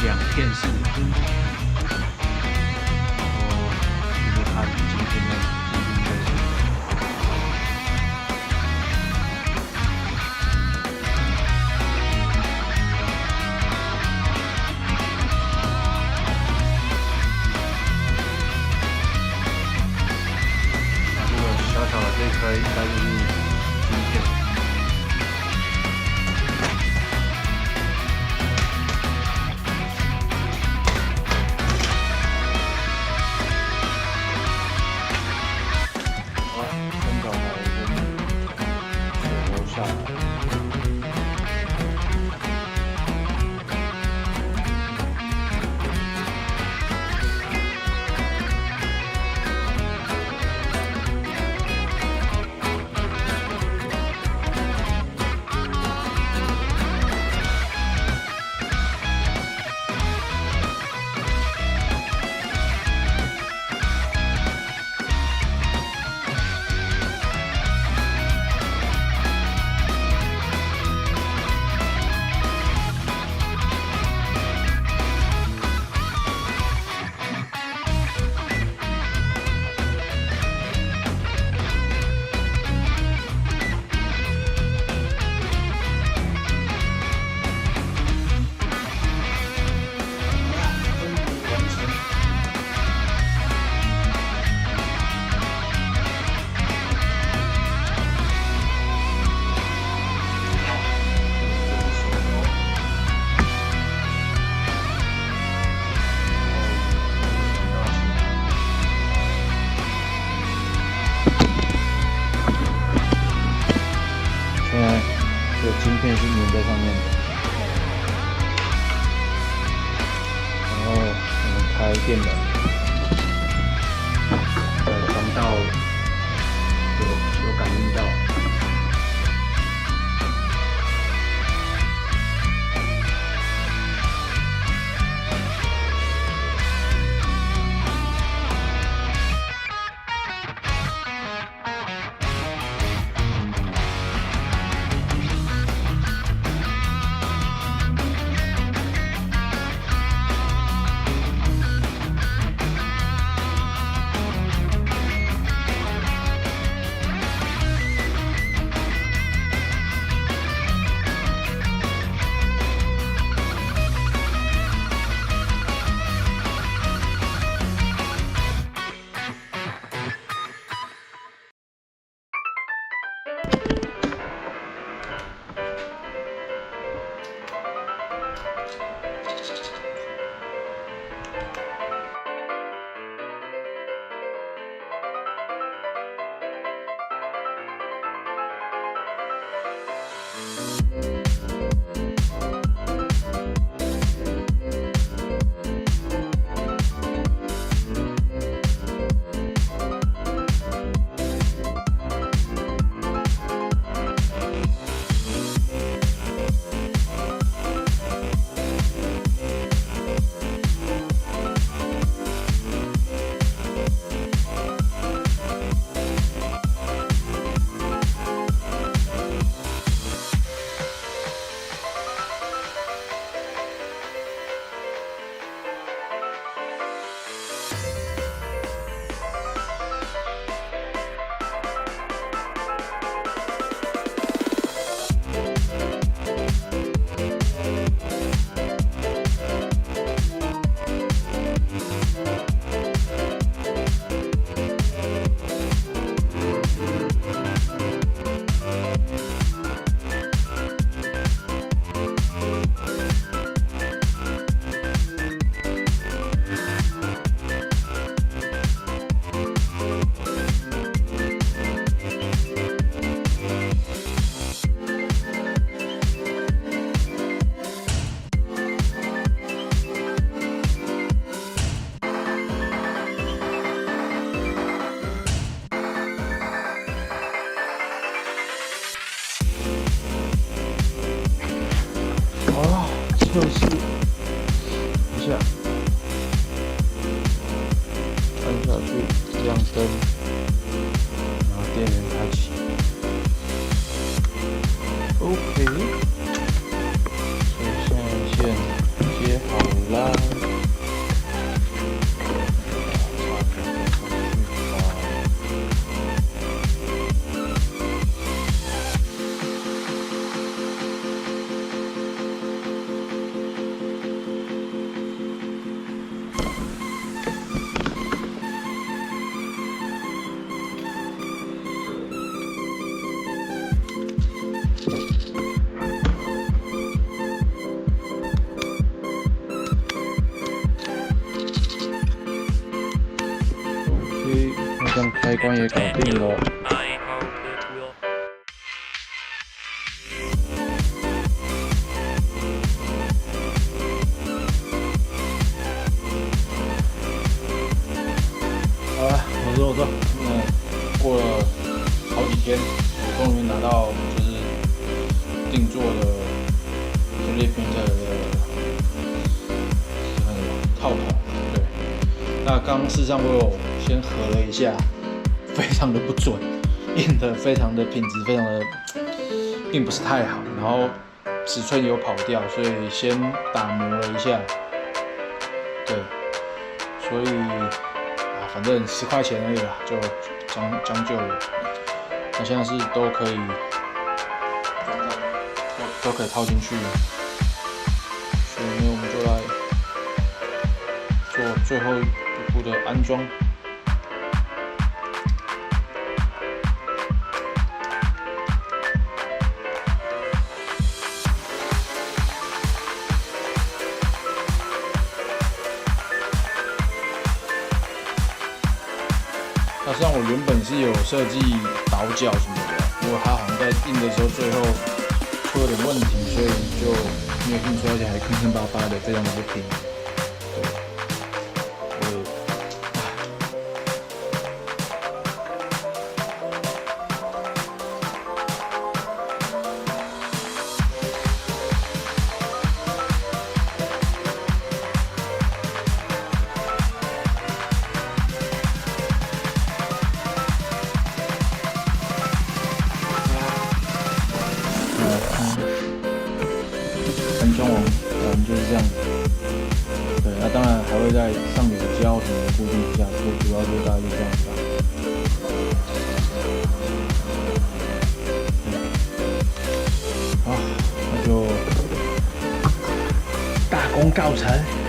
两片式，然后看今天的几率分析。那这个小小的这一颗应该就是晶片。现在这个晶片是粘在上面的，然后我们开电脑，传到有感应到。测试一下，按下去，亮灯，然后电源开启。OK，所以现在线接好了。开关也搞定了。好了，我说，过了好几天，我终于拿到就是定做的 3D printer 的套筒。对，那刚事实上我有先核了一下，非常的不准，印的非常的品质非常的并不是太好，然后尺寸有跑掉，所以先打磨了一下。对，所以反正10块钱而已啦，就将就了。那现在是都可以套进去，所以呢，我们就来做最后一步的安装。那实际上我原本是有设计倒角什么的，不过它好像在印的时候最后出了点问题，所以就没有印出，而且还坑坑巴巴的，非常的不平。安装完，就是这样子。对，那当然还会再上点胶什么的固定一下，主要就大概就这样子吧。好，那就大功告成。